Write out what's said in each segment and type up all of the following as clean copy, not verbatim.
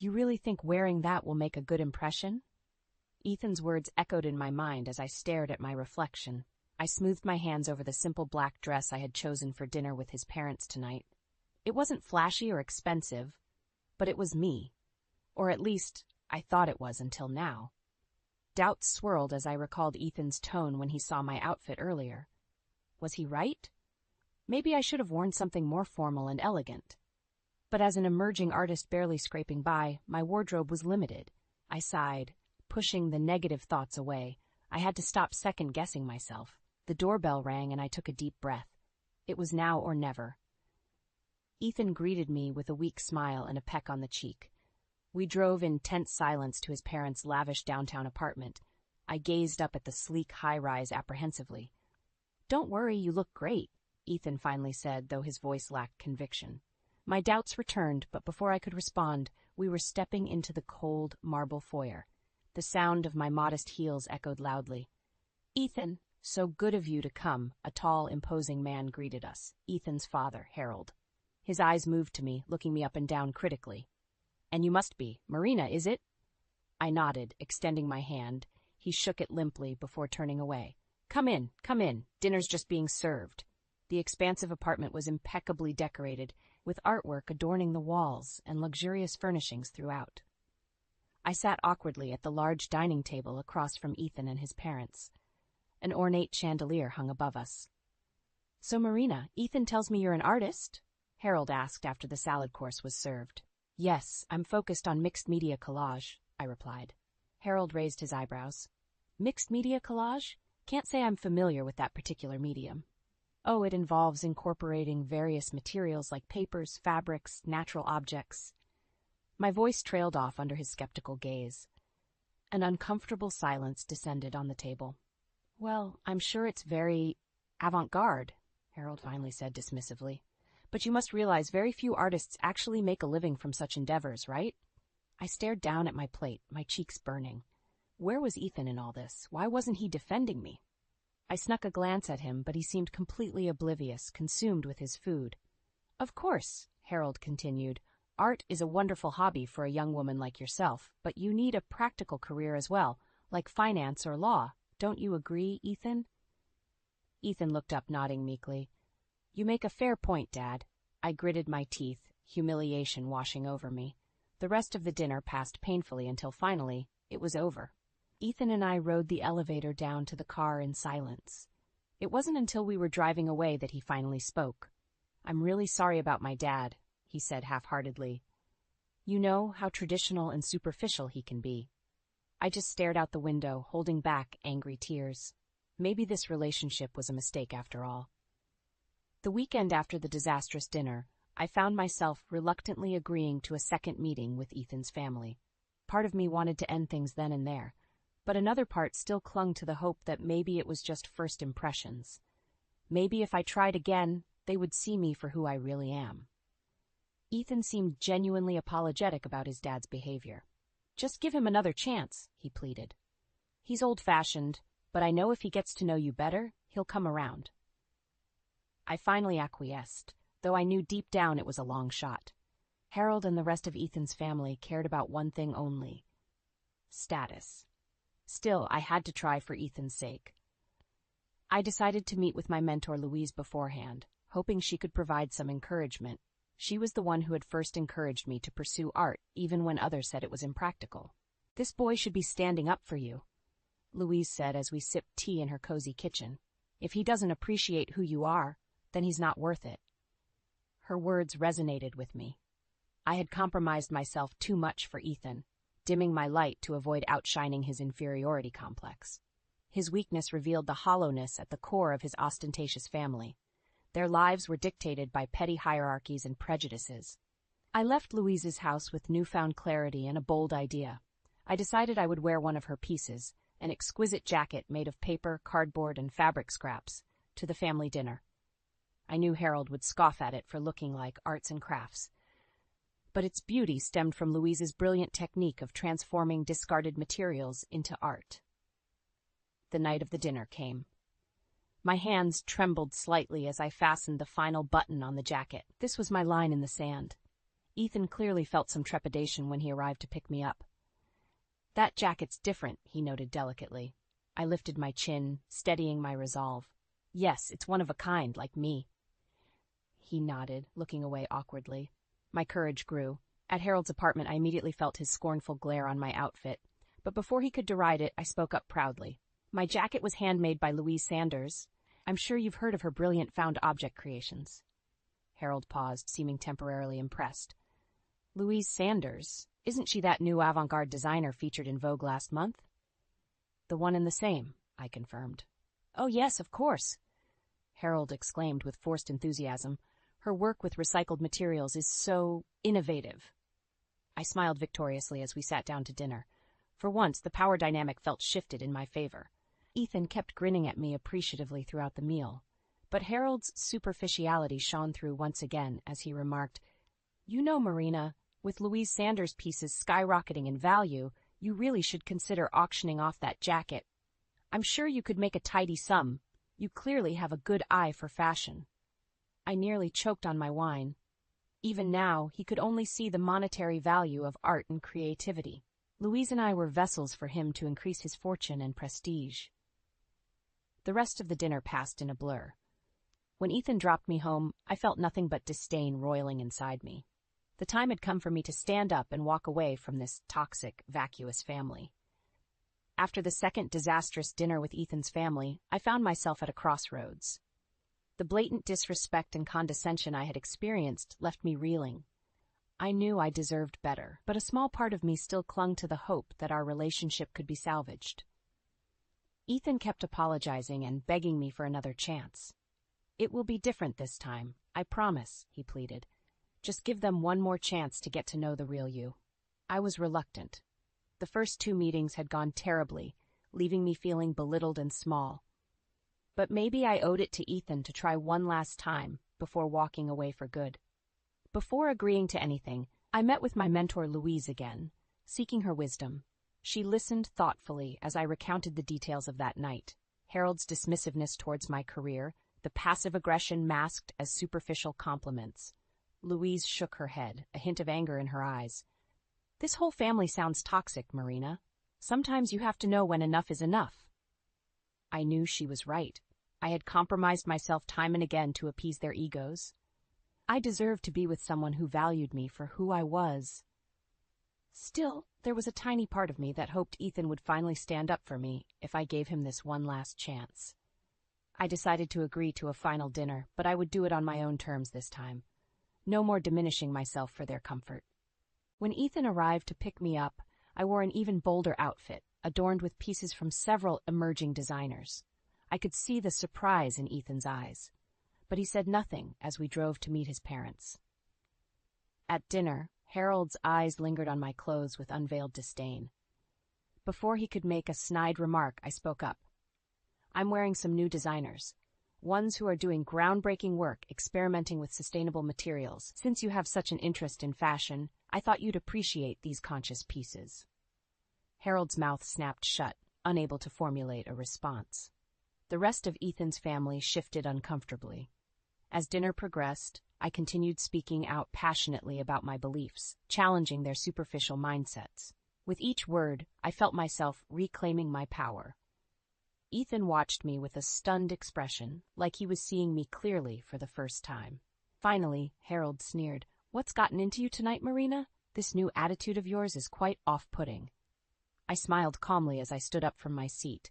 You really think wearing that will make a good impression? Ethan's words echoed in my mind as I stared at my reflection. I smoothed my hands over the simple black dress I had chosen for dinner with his parents tonight. It wasn't flashy or expensive, but it was me. Or at least, I thought it was until now. Doubts swirled as I recalled Ethan's tone when he saw my outfit earlier. Was he right? Maybe I should have worn something more formal and elegant. But as an emerging artist barely scraping by, my wardrobe was limited. I sighed, pushing the negative thoughts away. I had to stop second-guessing myself. The doorbell rang and I took a deep breath. It was now or never. Ethan greeted me with a weak smile and a peck on the cheek. We drove in tense silence to his parents' lavish downtown apartment. I gazed up at the sleek high-rise apprehensively. "Don't worry, you look great," Ethan finally said, though his voice lacked conviction. My doubts returned, but before I could respond, we were stepping into the cold marble foyer. The sound of my modest heels echoed loudly. "Ethan, so good of you to come," a tall, imposing man greeted us, Ethan's father, Harold. His eyes moved to me, looking me up and down critically. "And you must be. Marina, is it?" I nodded, extending my hand. He shook it limply before turning away. Come in. Dinner's just being served." The expansive apartment was impeccably decorated, with artwork adorning the walls and luxurious furnishings throughout. I sat awkwardly at the large dining table across from Ethan and his parents. An ornate chandelier hung above us. "So, Marina, Ethan tells me you're an artist?" Harold asked after the salad course was served. "Yes, I'm focused on mixed media collage," I replied. Harold raised his eyebrows. "Mixed media collage? Can't say I'm familiar with that particular medium." "Oh, it involves incorporating various materials like papers, fabrics, natural objects." My voice trailed off under his skeptical gaze. An uncomfortable silence descended on the table. "Well, I'm sure it's very avant-garde," Harold finally said dismissively. "But you must realize very few artists actually make a living from such endeavors, right?" I stared down at my plate, my cheeks burning. Where was Ethan in all this? Why wasn't he defending me? I snuck a glance at him, but he seemed completely oblivious, consumed with his food. "Of course," Harold continued, "art is a wonderful hobby for a young woman like yourself, but you need a practical career as well, like finance or law. Don't you agree, Ethan?" Ethan looked up, nodding meekly. "You make a fair point, Dad." I gritted my teeth, humiliation washing over me. The rest of the dinner passed painfully until finally it was over. Ethan and I rode the elevator down to the car in silence. It wasn't until we were driving away that he finally spoke. "I'm really sorry about my dad," he said half-heartedly. "You know how traditional and superficial he can be." I just stared out the window, holding back angry tears. Maybe this relationship was a mistake after all. The weekend after the disastrous dinner, I found myself reluctantly agreeing to a second meeting with Ethan's family. Part of me wanted to end things then and there, but another part still clung to the hope that maybe it was just first impressions. Maybe if I tried again, they would see me for who I really am. Ethan seemed genuinely apologetic about his dad's behavior. "Just give him another chance," he pleaded. "He's old-fashioned, but I know if he gets to know you better, he'll come around." I finally acquiesced, though I knew deep down it was a long shot. Harold and the rest of Ethan's family cared about one thing only: status. Still, I had to try for Ethan's sake. I decided to meet with my mentor Louise beforehand, hoping she could provide some encouragement. She was the one who had first encouraged me to pursue art, even when others said it was impractical. "This boy should be standing up for you," Louise said as we sipped tea in her cozy kitchen. "If he doesn't appreciate who you are, then he's not worth it." Her words resonated with me. I had compromised myself too much for Ethan, dimming my light to avoid outshining his inferiority complex. His weakness revealed the hollowness at the core of his ostentatious family. Their lives were dictated by petty hierarchies and prejudices. I left Louise's house with newfound clarity and a bold idea. I decided I would wear one of her pieces, an exquisite jacket made of paper, cardboard, and fabric scraps, to the family dinner. I knew Harold would scoff at it for looking like arts and crafts, but its beauty stemmed from Louise's brilliant technique of transforming discarded materials into art. The night of the dinner came. My hands trembled slightly as I fastened the final button on the jacket. This was my line in the sand. Ethan clearly felt some trepidation when he arrived to pick me up. "That jacket's different," he noted delicately. I lifted my chin, steadying my resolve. "Yes, it's one of a kind, like me." He nodded, looking away awkwardly. My courage grew. At Harold's apartment, I immediately felt his scornful glare on my outfit. But before he could deride it, I spoke up proudly. "My jacket was handmade by Louise Sanders. I'm sure you've heard of her brilliant found object creations." Harold paused, seeming temporarily impressed. "Louise Sanders? Isn't she that new avant-garde designer featured in Vogue last month?" "The one and the same," I confirmed. "Oh yes, of course," Harold exclaimed with forced enthusiasm. "Her work with recycled materials is so innovative." I smiled victoriously as we sat down to dinner. For once, the power dynamic felt shifted in my favor. Ethan kept grinning at me appreciatively throughout the meal. But Harold's superficiality shone through once again as he remarked, "You know, Marina, with Louise Sanders' pieces skyrocketing in value, you really should consider auctioning off that jacket. I'm sure you could make a tidy sum. You clearly have a good eye for fashion." I nearly choked on my wine. Even now, he could only see the monetary value of art and creativity. Louise and I were vessels for him to increase his fortune and prestige. The rest of the dinner passed in a blur. When Ethan dropped me home, I felt nothing but disdain roiling inside me. The time had come for me to stand up and walk away from this toxic, vacuous family. After the second disastrous dinner with Ethan's family, I found myself at a crossroads. The blatant disrespect and condescension I had experienced left me reeling. I knew I deserved better, but a small part of me still clung to the hope that our relationship could be salvaged. Ethan kept apologizing and begging me for another chance. "It will be different this time, I promise," he pleaded. "Just give them one more chance to get to know the real you." I was reluctant. The first 2 meetings had gone terribly, leaving me feeling belittled and small. But maybe I owed it to Ethan to try one last time before walking away for good. Before agreeing to anything, I met with my mentor Louise again, seeking her wisdom. She listened thoughtfully as I recounted the details of that night. Harold's dismissiveness towards my career, the passive aggression masked as superficial compliments. Louise shook her head, a hint of anger in her eyes. "This whole family sounds toxic, Marina. Sometimes you have to know when enough is enough." I knew she was right. I had compromised myself time and again to appease their egos. I deserved to be with someone who valued me for who I was. Still, there was a tiny part of me that hoped Ethan would finally stand up for me if I gave him this one last chance. I decided to agree to a final dinner, but I would do it on my own terms this time. No more diminishing myself for their comfort. When Ethan arrived to pick me up, I wore an even bolder outfit, adorned with pieces from several emerging designers. I could see the surprise in Ethan's eyes, but he said nothing as we drove to meet his parents. At dinner, Harold's eyes lingered on my clothes with unveiled disdain. Before he could make a snide remark, I spoke up. "I'm wearing some new designers, ones who are doing groundbreaking work experimenting with sustainable materials. Since you have such an interest in fashion, I thought you'd appreciate these conscious pieces." Harold's mouth snapped shut, unable to formulate a response. The rest of Ethan's family shifted uncomfortably. As dinner progressed, I continued speaking out passionately about my beliefs, challenging their superficial mindsets. With each word, I felt myself reclaiming my power. Ethan watched me with a stunned expression, like he was seeing me clearly for the first time. Finally, Harold sneered. "What's gotten into you tonight, Marina? This new attitude of yours is quite off-putting." I smiled calmly as I stood up from my seat.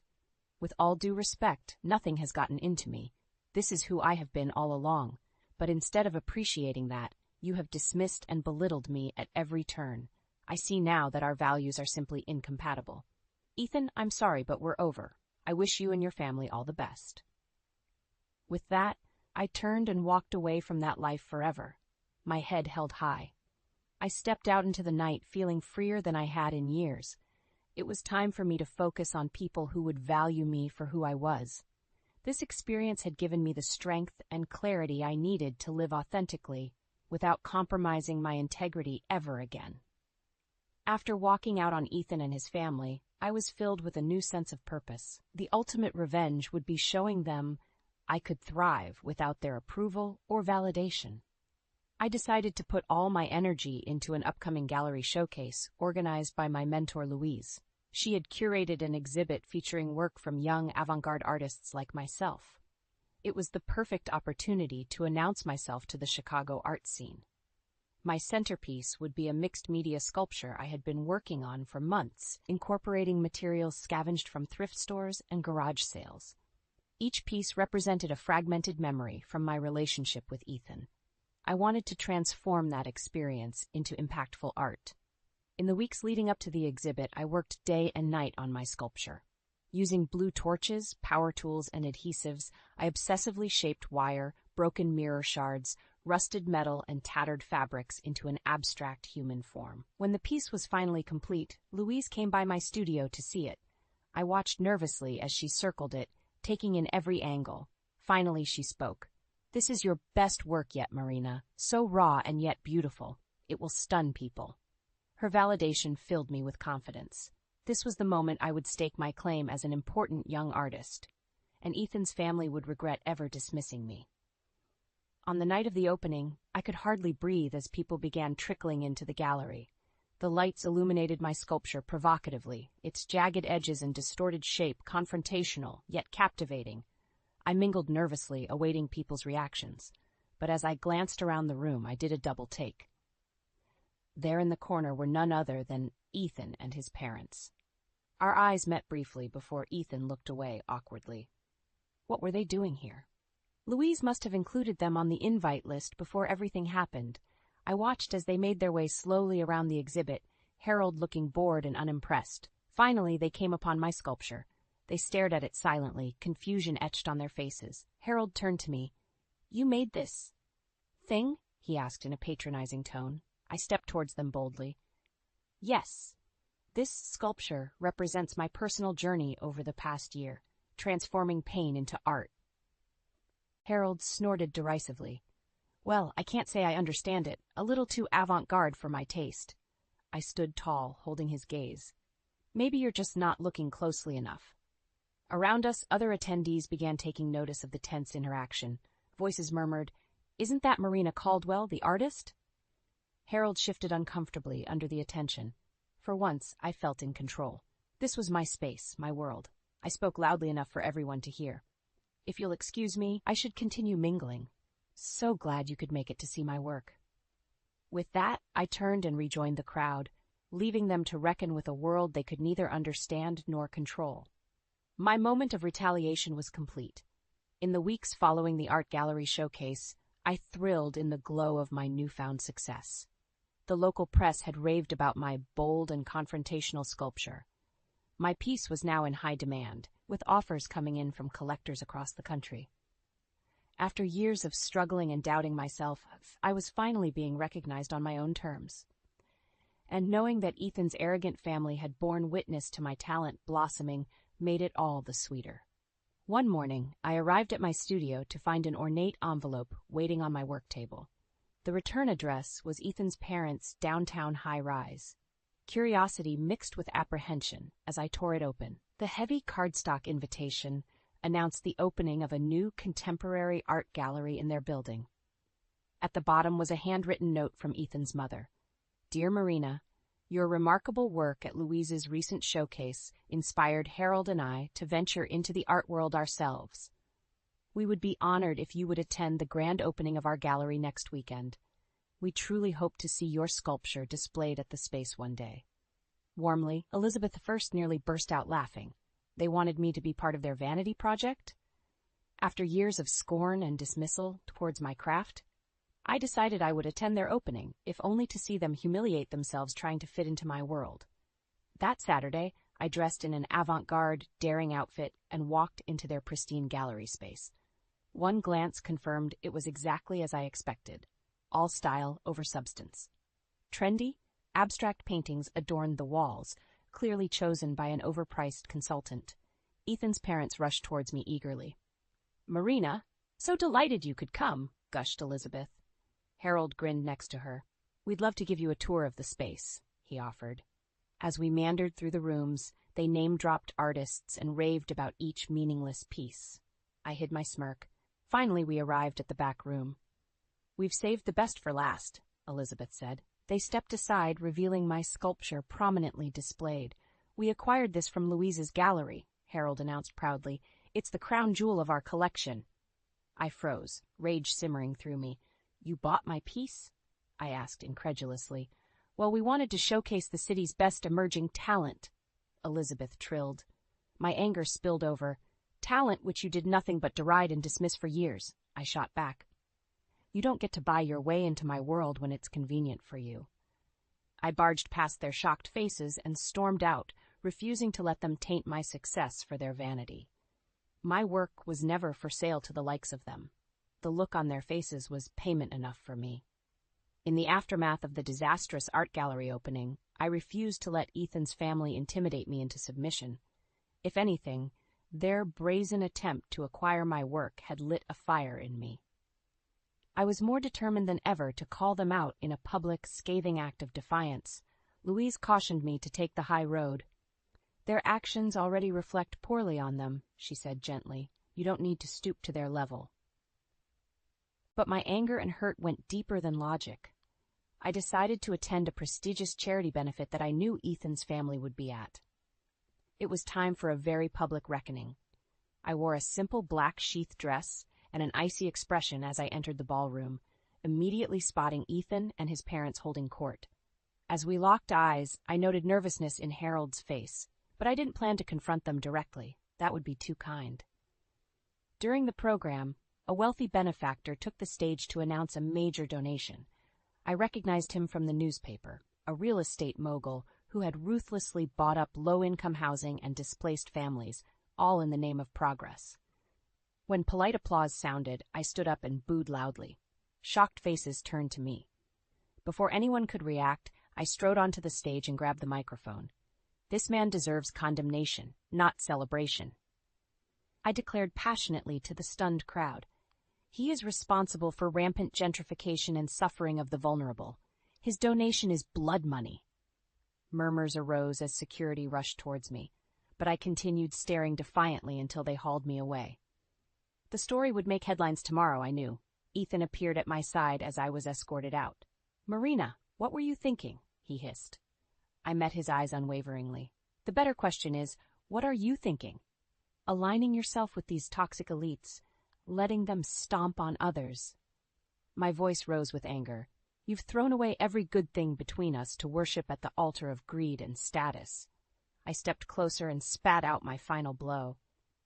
"With all due respect, nothing has gotten into me. This is who I have been all along. But instead of appreciating that, you have dismissed and belittled me at every turn. I see now that our values are simply incompatible. Ethan, I'm sorry, but we're over. I wish you and your family all the best." With that, I turned and walked away from that life forever, my head held high. I stepped out into the night feeling freer than I had in years. It was time for me to focus on people who would value me for who I was. This experience had given me the strength and clarity I needed to live authentically without compromising my integrity ever again. After walking out on Ethan and his family, I was filled with a new sense of purpose. The ultimate revenge would be showing them I could thrive without their approval or validation. I decided to put all my energy into an upcoming gallery showcase organized by my mentor Louise. She had curated an exhibit featuring work from young avant-garde artists like myself. It was the perfect opportunity to announce myself to the Chicago art scene. My centerpiece would be a mixed-media sculpture I had been working on for months, incorporating materials scavenged from thrift stores and garage sales. Each piece represented a fragmented memory from my relationship with Ethan. I wanted to transform that experience into impactful art. In the weeks leading up to the exhibit, I worked day and night on my sculpture. Using blue torches, power tools, and adhesives, I obsessively shaped wire, broken mirror shards, rusted metal, and tattered fabrics into an abstract human form. When the piece was finally complete, Louise came by my studio to see it. I watched nervously as she circled it, taking in every angle. Finally, she spoke. "This is your best work yet, Marina. So raw and yet beautiful. It will stun people." Her validation filled me with confidence. This was the moment I would stake my claim as an important young artist, and Ethan's family would regret ever dismissing me. On the night of the opening, I could hardly breathe as people began trickling into the gallery. The lights illuminated my sculpture provocatively, its jagged edges and distorted shape confrontational, yet captivating. I mingled nervously, awaiting people's reactions, but as I glanced around the room, I did a double take. There in the corner were none other than Ethan and his parents. Our eyes met briefly before Ethan looked away awkwardly. What were they doing here? Louise must have included them on the invite list before everything happened. I watched as they made their way slowly around the exhibit, Harold looking bored and unimpressed. Finally, they came upon my sculpture. They stared at it silently, confusion etched on their faces. Harold turned to me. "You made this thing?" he asked in a patronizing tone. I stepped towards them boldly. "Yes. This sculpture represents my personal journey over the past year, transforming pain into art." Harold snorted derisively. "Well, I can't say I understand it. A little too avant-garde for my taste." I stood tall, holding his gaze. "Maybe you're just not looking closely enough." Around us, other attendees began taking notice of the tense interaction. Voices murmured, "Isn't that Marina Caldwell, the artist?" Harold shifted uncomfortably under the attention. For once, I felt in control. This was my space, my world. I spoke loudly enough for everyone to hear. "If you'll excuse me, I should continue mingling. So glad you could make it to see my work." With that, I turned and rejoined the crowd, leaving them to reckon with a world they could neither understand nor control. My moment of retaliation was complete. In the weeks following the art gallery showcase, I thrilled in the glow of my newfound success. The local press had raved about my bold and confrontational sculpture. My piece was now in high demand, with offers coming in from collectors across the country. After years of struggling and doubting myself, I was finally being recognized on my own terms. And knowing that Ethan's arrogant family had borne witness to my talent blossoming made it all the sweeter. One morning, I arrived at my studio to find an ornate envelope waiting on my work table. The return address was Ethan's parents' downtown high-rise. Curiosity mixed with apprehension as I tore it open. The heavy cardstock invitation announced the opening of a new contemporary art gallery in their building. At the bottom was a handwritten note from Ethan's mother. "Dear Marina, your remarkable work at Louise's recent showcase inspired Harold and I to venture into the art world ourselves. We would be honored if you would attend the grand opening of our gallery next weekend. We truly hope to see your sculpture displayed at the space one day." Warmly, Elizabeth I nearly burst out laughing. They wanted me to be part of their vanity project? After years of scorn and dismissal towards my craft, I decided I would attend their opening, if only to see them humiliate themselves trying to fit into my world. That Saturday, I dressed in an avant-garde, daring outfit and walked into their pristine gallery space. One glance confirmed it was exactly as I expected. All style over substance. Trendy, abstract paintings adorned the walls, clearly chosen by an overpriced consultant. Ethan's parents rushed towards me eagerly. "Marina, so delighted you could come," gushed Elizabeth. Harold grinned next to her. "We'd love to give you a tour of the space," he offered. As we meandered through the rooms, they name-dropped artists and raved about each meaningless piece. I hid my smirk. Finally, we arrived at the back room. "We've saved the best for last," Elizabeth said. They stepped aside, revealing my sculpture prominently displayed. "We acquired this from Louise's gallery," Harold announced proudly. "It's the crown jewel of our collection." I froze, rage simmering through me. "You bought my piece?" I asked incredulously. "Well, we wanted to showcase the city's best emerging talent," Elizabeth trilled. My anger spilled over. "Talent which you did nothing but deride and dismiss for years," I shot back. "You don't get to buy your way into my world when it's convenient for you." I barged past their shocked faces and stormed out, refusing to let them taint my success for their vanity. My work was never for sale to the likes of them. The look on their faces was payment enough for me. In the aftermath of the disastrous art gallery opening, I refused to let Ethan's family intimidate me into submission. If anything, their brazen attempt to acquire my work had lit a fire in me. I was more determined than ever to call them out in a public, scathing act of defiance. Louise cautioned me to take the high road. "Their actions already reflect poorly on them," she said gently. "You don't need to stoop to their level." But my anger and hurt went deeper than logic. I decided to attend a prestigious charity benefit that I knew Ethan's family would be at. It was time for a very public reckoning. I wore a simple black sheath dress and an icy expression as I entered the ballroom, immediately spotting Ethan and his parents holding court. As we locked eyes, I noted nervousness in Harold's face, but I didn't plan to confront them directly. That would be too kind. During the program, a wealthy benefactor took the stage to announce a major donation. I recognized him from the newspaper, a real estate mogul who had ruthlessly bought up low-income housing and displaced families, all in the name of progress. When polite applause sounded, I stood up and booed loudly. Shocked faces turned to me. Before anyone could react, I strode onto the stage and grabbed the microphone. "This man deserves condemnation, not celebration," I declared passionately to the stunned crowd. "He is responsible for rampant gentrification and suffering of the vulnerable. His donation is blood money." Murmurs arose as security rushed towards me, but I continued staring defiantly until they hauled me away. The story would make headlines tomorrow, I knew. Ethan appeared at my side as I was escorted out. "Marina, what were you thinking?" he hissed. I met his eyes unwaveringly. "The better question is, what are you thinking? Aligning yourself with these toxic elites, letting them stomp on others." My voice rose with anger. "You've thrown away every good thing between us to worship at the altar of greed and status." I stepped closer and spat out my final blow.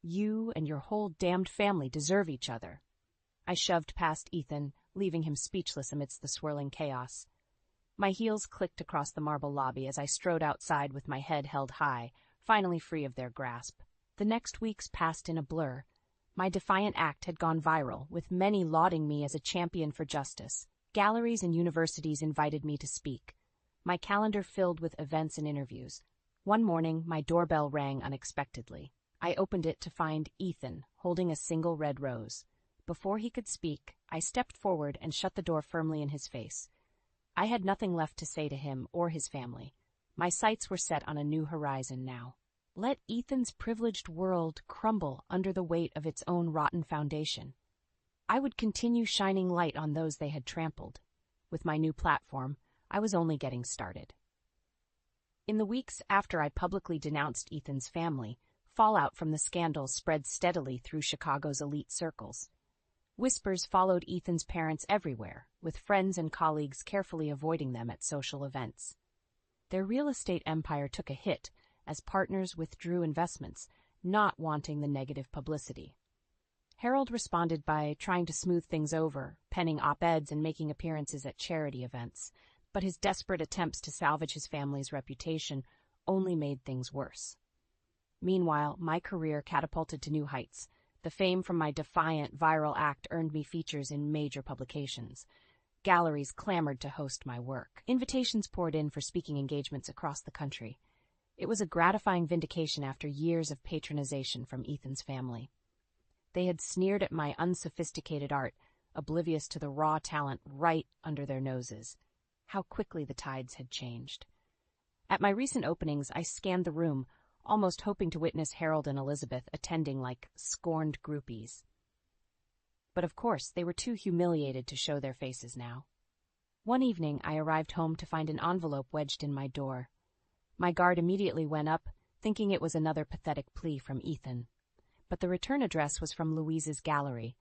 "You and your whole damned family deserve each other." I shoved past Ethan, leaving him speechless amidst the swirling chaos. My heels clicked across the marble lobby as I strode outside with my head held high, finally free of their grasp. The next weeks passed in a blur. My defiant act had gone viral, with many lauding me as a champion for justice. Galleries and universities invited me to speak. My calendar filled with events and interviews. One morning, my doorbell rang unexpectedly. I opened it to find Ethan holding a single red rose. Before he could speak, I stepped forward and shut the door firmly in his face. I had nothing left to say to him or his family. My sights were set on a new horizon now. Let Ethan's privileged world crumble under the weight of its own rotten foundation. I would continue shining light on those they had trampled. With my new platform, I was only getting started. In the weeks after I publicly denounced Ethan's family, fallout from the scandal spread steadily through Chicago's elite circles. Whispers followed Ethan's parents everywhere, with friends and colleagues carefully avoiding them at social events. Their real estate empire took a hit as partners withdrew investments, not wanting the negative publicity. Harold responded by trying to smooth things over, penning op-eds and making appearances at charity events, but his desperate attempts to salvage his family's reputation only made things worse. Meanwhile, my career catapulted to new heights. The fame from my defiant, viral act earned me features in major publications. Galleries clamored to host my work. Invitations poured in for speaking engagements across the country. It was a gratifying vindication after years of patronization from Ethan's family. They had sneered at my unsophisticated art, oblivious to the raw talent right under their noses. How quickly the tides had changed. At my recent openings, I scanned the room, almost hoping to witness Harold and Elizabeth attending like scorned groupies. but of course they were too humiliated to show their faces now. One evening I arrived home to find an envelope wedged in my door. My guard immediately went up, thinking it was another pathetic plea from Ethan. But the return address was from Louise's gallery.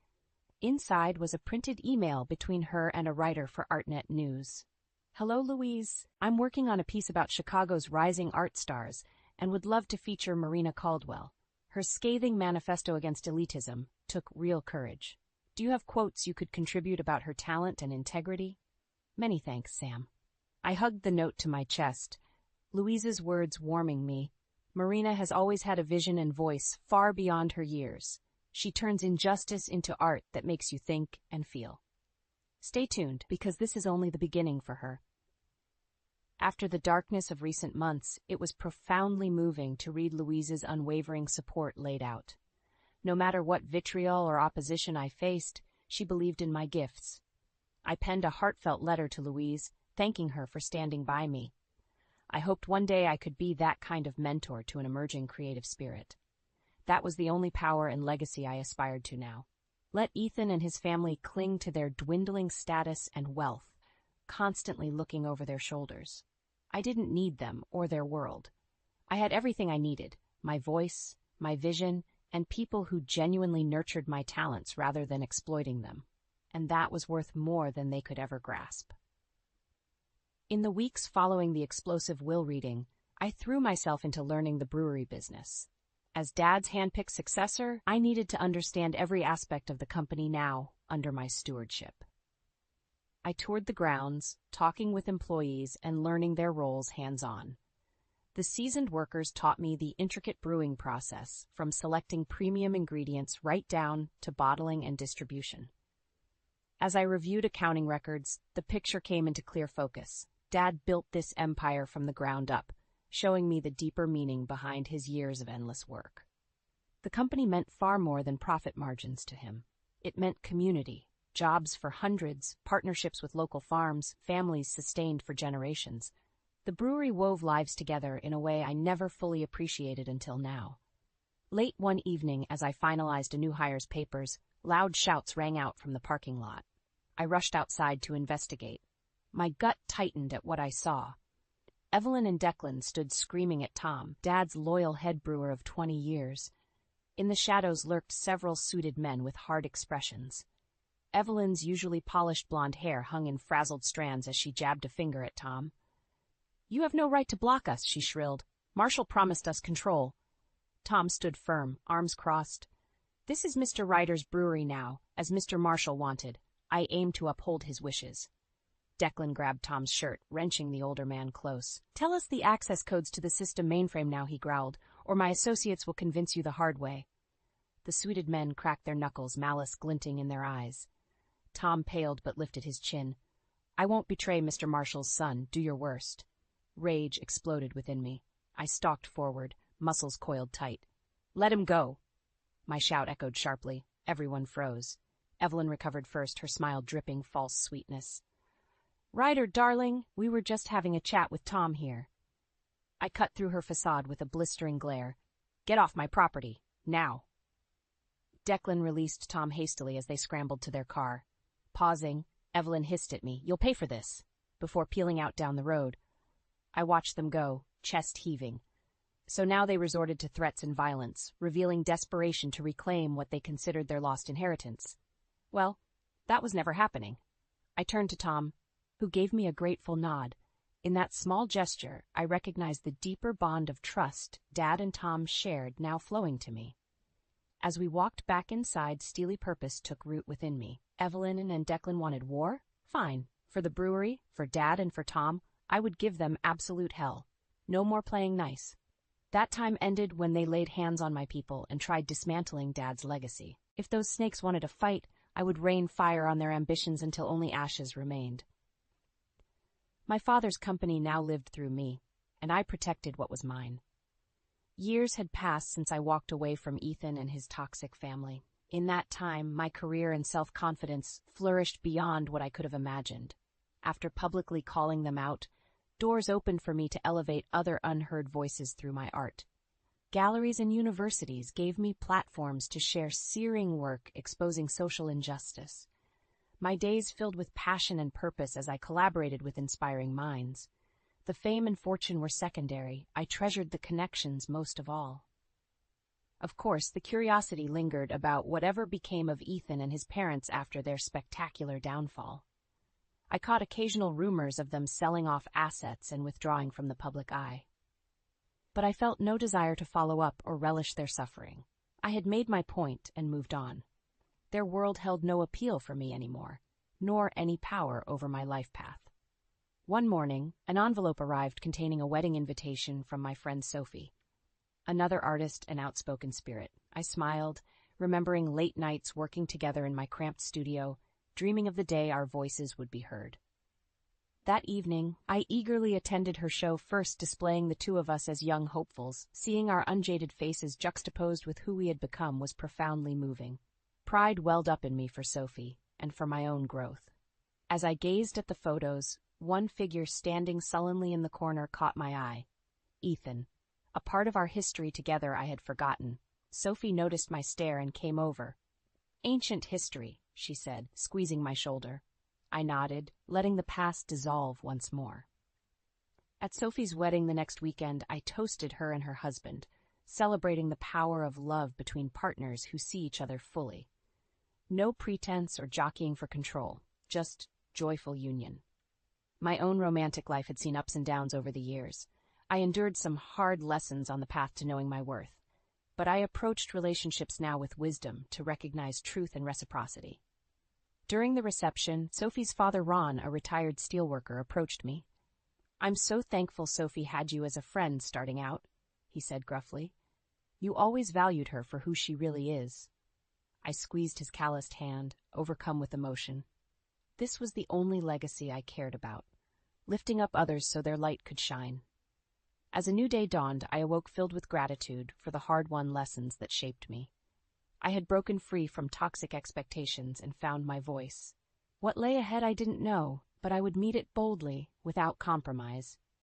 Inside was a printed email between her and a writer for ArtNet News. "Hello, Louise. I'm working on a piece about Chicago's rising art stars and would love to feature Marina Caldwell. Her scathing manifesto against elitism took real courage. Do you have quotes you could contribute about her talent and integrity? Many thanks, Sam." I hugged the note to my chest, Louise's words warming me. Marina has always had a vision and voice far beyond her years. She turns injustice into art that makes you think and feel. Stay tuned, because this is only the beginning for her. After the darkness of recent months, it was profoundly moving to read Louise's unwavering support laid out. No matter what vitriol or opposition I faced, she believed in my gifts. I penned a heartfelt letter to Louise, thanking her for standing by me. I hoped one day I could be that kind of mentor to an emerging creative spirit. That was the only power and legacy I aspired to now. Let Ethan and his family cling to their dwindling status and wealth, constantly looking over their shoulders. I didn't need them or their world. I had everything I needed: my voice, my vision, and people who genuinely nurtured my talents rather than exploiting them. And that was worth more than they could ever grasp. In the weeks following the explosive will reading, I threw myself into learning the brewery business. As Dad's handpicked successor, I needed to understand every aspect of the company now under my stewardship. I toured the grounds, talking with employees and learning their roles hands-on. The seasoned workers taught me the intricate brewing process, from selecting premium ingredients right down to bottling and distribution. As I reviewed accounting records, the picture came into clear focus. Dad built this empire from the ground up, showing me the deeper meaning behind his years of endless work. The company meant far more than profit margins to him. It meant community, jobs for hundreds, partnerships with local farms, families sustained for generations. The brewery wove lives together in a way I never fully appreciated until now. Late one evening, as I finalized a new hire's papers, loud shouts rang out from the parking lot. I rushed outside to investigate. My gut tightened at what I saw. Evelyn and Declan stood screaming at Tom, Dad's loyal head brewer of 20 years. In the shadows lurked several suited men with hard expressions. Evelyn's usually polished blonde hair hung in frazzled strands as she jabbed a finger at Tom. "You have no right to block us," she shrilled. "Marshall promised us control." Tom stood firm, arms crossed. "This is Mr. Ryder's brewery now, as Mr. Marshall wanted. I aim to uphold his wishes." Declan grabbed Tom's shirt, wrenching the older man close. "Tell us the access codes to the system mainframe now," he growled, "or my associates will convince you the hard way." The suited men cracked their knuckles, malice glinting in their eyes. Tom paled but lifted his chin. "I won't betray Mr. Marshall's son. Do your worst." Rage exploded within me. I stalked forward, muscles coiled tight. "Let him go!" My shout echoed sharply. Everyone froze. Evelyn recovered first, her smile dripping false sweetness. "Ryder, darling, we were just having a chat with Tom here." I cut through her facade with a blistering glare. "Get off my property, now." Declan released Tom hastily as they scrambled to their car. Pausing, Evelyn hissed at me, "You'll pay for this," before peeling out down the road. I watched them go, chest heaving. So now they resorted to threats and violence, revealing desperation to reclaim what they considered their lost inheritance. Well, that was never happening. I turned to Tom, who gave me a grateful nod. In that small gesture, I recognized the deeper bond of trust Dad and Tom shared now flowing to me. As we walked back inside, steely purpose took root within me. Evelyn and Declan wanted war? Fine. For the brewery, for Dad and for Tom, I would give them absolute hell. No more playing nice. That time ended when they laid hands on my people and tried dismantling Dad's legacy. If those snakes wanted a fight, I would rain fire on their ambitions until only ashes remained. My father's company now lived through me, and I protected what was mine. Years had passed since I walked away from Ethan and his toxic family. In that time, my career and self-confidence flourished beyond what I could have imagined. After publicly calling them out, doors opened for me to elevate other unheard voices through my art. Galleries and universities gave me platforms to share searing work exposing social injustice. My days filled with passion and purpose as I collaborated with inspiring minds. The fame and fortune were secondary. I treasured the connections most of all. Of course, the curiosity lingered about whatever became of Ethan and his parents after their spectacular downfall. I caught occasional rumors of them selling off assets and withdrawing from the public eye. But I felt no desire to follow up or relish their suffering. I had made my point and moved on. Their world held no appeal for me anymore, nor any power over my life path. One morning, an envelope arrived containing a wedding invitation from my friend Sophie, another artist and outspoken spirit. I smiled, remembering late nights working together in my cramped studio, dreaming of the day our voices would be heard. That evening, I eagerly attended her show, first displaying the two of us as young hopefuls. Seeing our unjaded faces juxtaposed with who we had become was profoundly moving. Pride welled up in me for Sophie, and for my own growth. As I gazed at the photos, one figure standing sullenly in the corner caught my eye. Ethan. A part of our history together I had forgotten. Sophie noticed my stare and came over. "Ancient history," she said, squeezing my shoulder. I nodded, letting the past dissolve once more. At Sophie's wedding the next weekend, I toasted her and her husband, celebrating the power of love between partners who see each other fully. No pretense or jockeying for control, just joyful union. My own romantic life had seen ups and downs over the years. I endured some hard lessons on the path to knowing my worth, but I approached relationships now with wisdom to recognize truth and reciprocity. During the reception, Sophie's father Ron, a retired steelworker, approached me. "I'm so thankful Sophie had you as a friend starting out," he said gruffly. "You always valued her for who she really is." I squeezed his calloused hand, overcome with emotion. This was the only legacy I cared about, lifting up others so their light could shine. As a new day dawned, I awoke filled with gratitude for the hard-won lessons that shaped me. I had broken free from toxic expectations and found my voice. What lay ahead I didn't know, but I would meet it boldly, without compromise.